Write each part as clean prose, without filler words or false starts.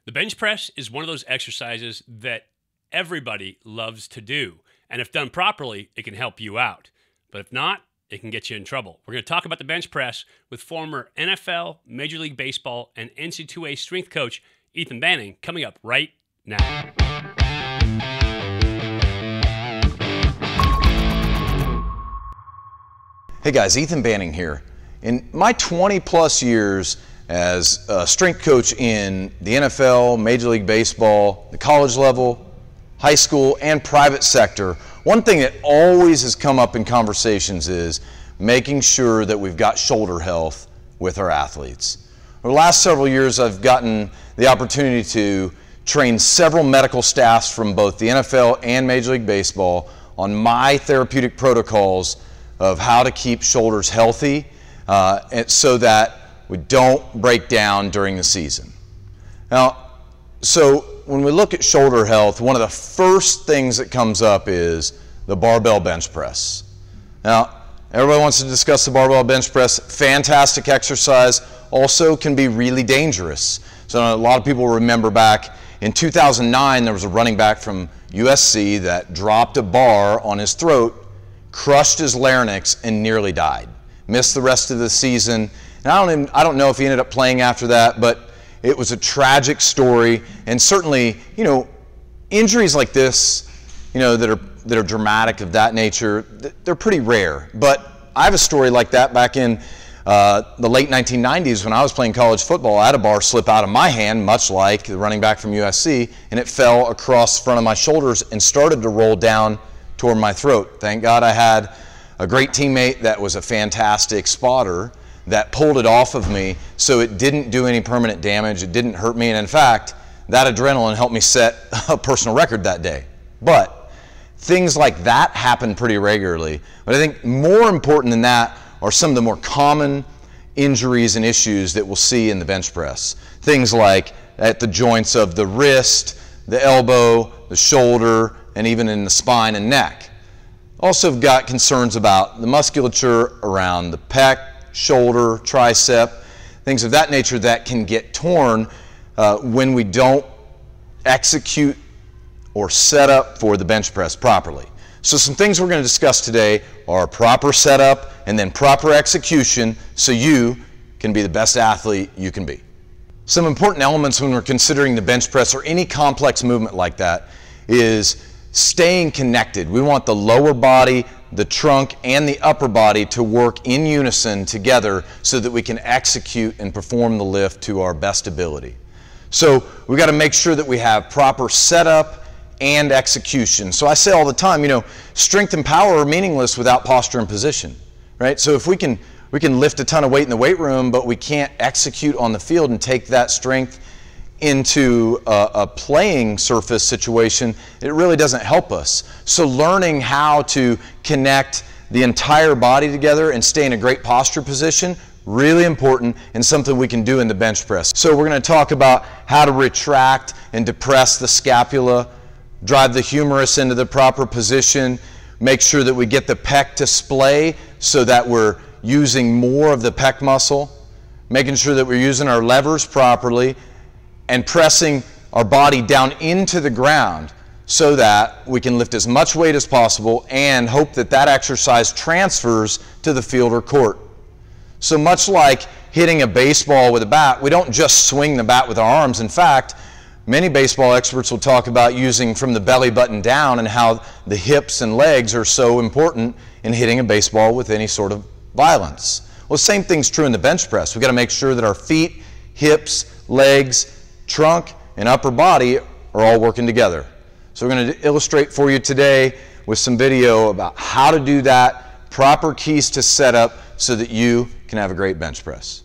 The bench press is one of those exercises that everybody loves to do. And if done properly, it can help you out. But if not, it can get you in trouble. We're going to talk about the bench press with former NFL, Major League Baseball, and NCAA strength coach Ethan Banning coming up right now. Hey guys, Ethan Banning here. In my 20-plus years as a strength coach in the NFL, Major League Baseball, the college level, high school, and private sector, one thing that always has come up in conversations is making sure that we've got shoulder health with our athletes. Over the last several years, I've gotten the opportunity to train several medical staffs from both the NFL and Major League Baseball on my therapeutic protocols of how to keep shoulders healthy so that we don't break down during the season. Now, so when we look at shoulder health, one of the first things that comes up is the barbell bench press. Now, everybody wants to discuss the barbell bench press. Fantastic exercise, also can be really dangerous. So a lot of people remember back in 2009, there was a running back from USC that dropped a bar on his throat, crushed his larynx, and nearly died. Missed the rest of the season. And I don't know if he ended up playing after that, but it was a tragic story. And certainly, injuries like this, that are dramatic of that nature, they're pretty rare. But I have a story like that back in the late 1990s when I was playing college football. I had a bar slip out of my hand, much like the running back from USC, and it fell across the front of my shoulders and started to roll down toward my throat. Thank God I had a great teammate that was a fantastic spotter that pulled it off of me so it didn't do any permanent damage, it didn't hurt me, and in fact, that adrenaline helped me set a personal record that day. But things like that happen pretty regularly. But I think more important than that are some of the more common injuries and issues that we'll see in the bench press. Things like at the joints of the wrist, the elbow, the shoulder, and even in the spine and neck. Also got concerns about the musculature around the peck, shoulder, tricep, things of that nature that can get torn when we don't execute or set up for the bench press properly. So some things we're going to discuss today are proper setup and then proper execution so you can be the best athlete you can be. Some important elements when we're considering the bench press or any complex movement like that is staying connected. We want the lower body, the trunk, and the upper body to work in unison together so that we can execute and perform the lift to our best ability. So we've got to make sure that we have proper setup and execution. So I say all the time, strength and power are meaningless without posture and position, right? So if we can lift a ton of weight in the weight room, but we can't execute on the field and take that strength into a playing surface situation, it really doesn't help us. So learning how to connect the entire body together and stay in a great posture position, really important and something we can do in the bench press. So we're going to talk about how to retract and depress the scapula, drive the humerus into the proper position, make sure that we get the pec to splay so that we're using more of the pec muscle, making sure that we're using our levers properly, and pressing our body down into the ground so that we can lift as much weight as possible and hope that that exercise transfers to the field or court. So much like hitting a baseball with a bat, we don't just swing the bat with our arms. In fact, many baseball experts will talk about using from the belly button down and how the hips and legs are so important in hitting a baseball with any sort of violence. Well, the same thing's true in the bench press. We've got to make sure that our feet, hips, legs, trunk, and upper body are all working together. So we're going to illustrate for you today with some video about how to do that, proper keys to set up so that you can have a great bench press.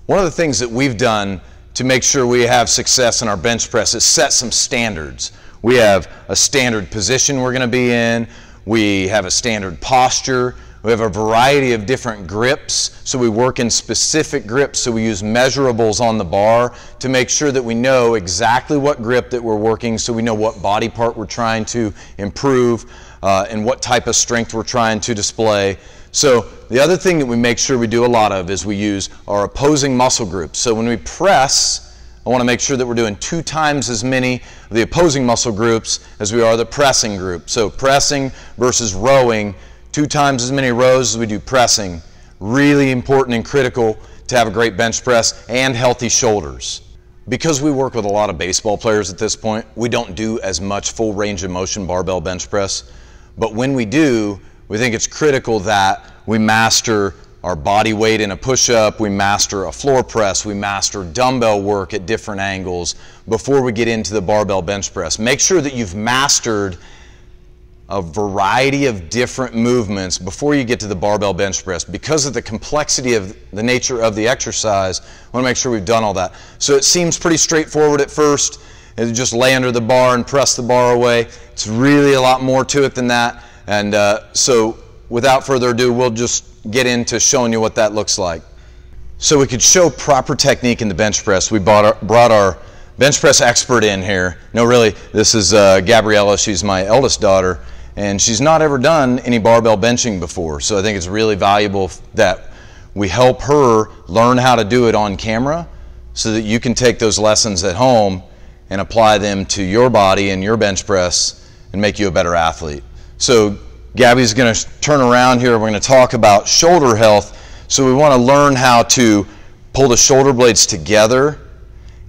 One of the things that we've done to make sure we have success in our bench press is set some standards. We have a standard position we're going to be in. We have a standard posture. We have a variety of different grips, so we work in specific grips, so we use measurables on the bar to make sure that we know exactly what grip that we're working, so we know what body part we're trying to improve and what type of strength we're trying to display. So the other thing that we make sure we do a lot of is we use our opposing muscle groups. So when we press I want to make sure that we're doing 2 times as many of the opposing muscle groups as we are the pressing group. So pressing versus rowing, 2 times as many rows as we do pressing. Really important and critical to have a great bench press and healthy shoulders. Because we work with a lot of baseball players at this point, we don't do as much full range of motion barbell bench press. But when we do, we think it's critical that we master our body weight in a push-up, we master a floor press, we master dumbbell work at different angles before we get into the barbell bench press. Make sure that you've mastered a variety of different movements before you get to the barbell bench press. Because of the complexity of the nature of the exercise, I want to make sure we've done all that. So it seems pretty straightforward at first. And just lay under the bar and press the bar away. It's really a lot more to it than that. And so without further ado, we'll just get into showing you what that looks like. So we could show proper technique in the bench press. We brought our bench press expert in here. No, really, this is Gabriella. She's my eldest daughter. And she's not ever done any barbell benching before. So I think it's really valuable that we help her learn how to do it on camera so that you can take those lessons at home and apply them to your body and your bench press and make you a better athlete. So Gabby's going to turn around here. We're going to talk about shoulder health. So we want to learn how to pull the shoulder blades together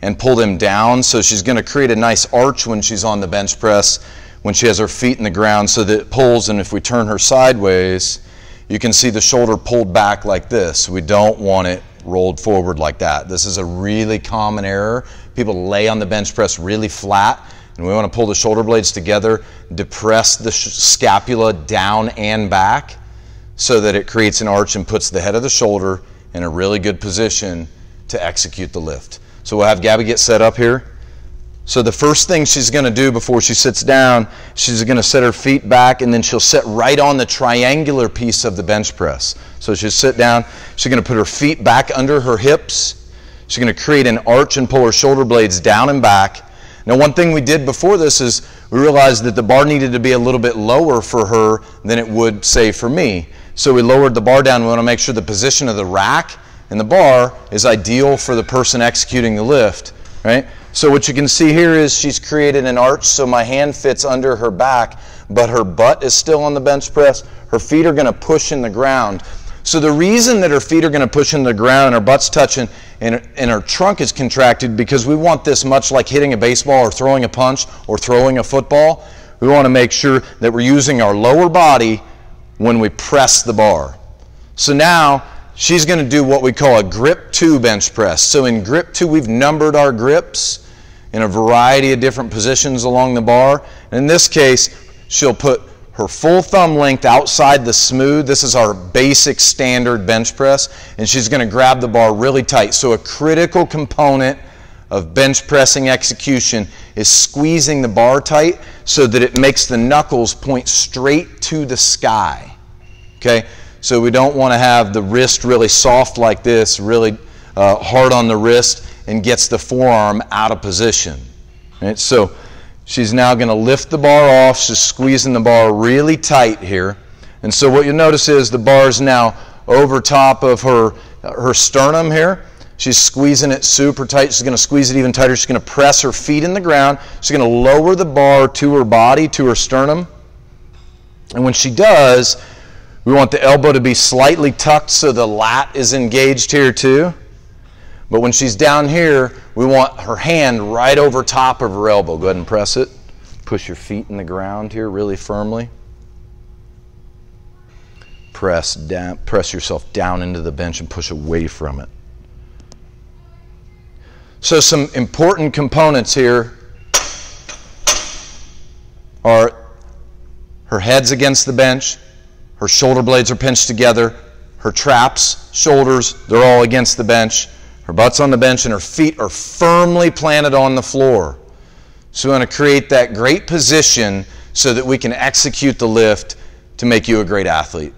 and pull them down. So she's going to create a nice arch when she's on the bench press, when she has her feet in the ground, so that it pulls. And if we turn her sideways, you can see the shoulder pulled back like this. We don't want it rolled forward like that. This is a really common error. People lay on the bench press really flat, and we want to pull the shoulder blades together, depress the scapula down and back so that it creates an arch and puts the head of the shoulder in a really good position to execute the lift. So we'll have Gabby get set up here. So the first thing she's going to do before she sits down, she's going to set her feet back, and then she'll sit right on the triangular piece of the bench press. So she'll sit down, she's going to put her feet back under her hips, she's going to create an arch and pull her shoulder blades down and back. Now, one thing we did before this is we realized that the bar needed to be a little bit lower for her than it would, say, for me. So we lowered the bar down. We want to make sure the position of the rack and the bar is ideal for the person executing the lift, right? So what you can see here is she's created an arch so my hand fits under her back, but her butt is still on the bench press. Her feet are going to push in the ground. So the reason that her feet are going to push in the ground and her butt's touching and her trunk is contracted, because we want this much like hitting a baseball or throwing a punch or throwing a football. We want to make sure that we're using our lower body when we press the bar. So now she's going to do what we call a grip 2 bench press. So in grip 2, we've numbered our grips in a variety of different positions along the bar. In this case, she'll put her full thumb length outside the smooth. This is our basic standard bench press. And she's going to grab the bar really tight. So a critical component of bench pressing execution is squeezing the bar tight so that it makes the knuckles point straight to the sky. Okay? So we don't want to have the wrist really soft like this, really hard on the wrist, and gets the forearm out of position. Right? So she's now going to lift the bar off. She's squeezing the bar really tight here. And so what you'll notice is the bar is now over top of her sternum here. She's squeezing it super tight. She's going to squeeze it even tighter. She's going to press her feet in the ground. She's going to lower the bar to her body, to her sternum. And when she does, we want the elbow to be slightly tucked so the lat is engaged here too. But when she's down here, we want her hand right over top of her elbow. Go ahead and press it. Push your feet in the ground here really firmly. Press yourself down into the bench and push away from it. So some important components here are her head's against the bench, her shoulder blades are pinched together, her traps, shoulders, they're all against the bench, her butt's on the bench, and her feet are firmly planted on the floor. So we want to create that great position so that we can execute the lift to make you a great athlete.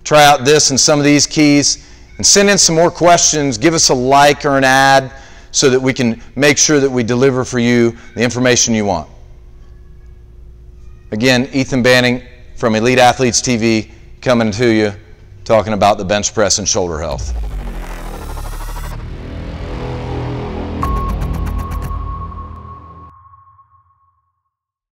Try out this and some of these keys and send in some more questions. Give us a like or an ad so that we can make sure that we deliver for you the information you want. Again, Ethan Banning from Elite Athletes TV coming to you talking about the bench press and shoulder health.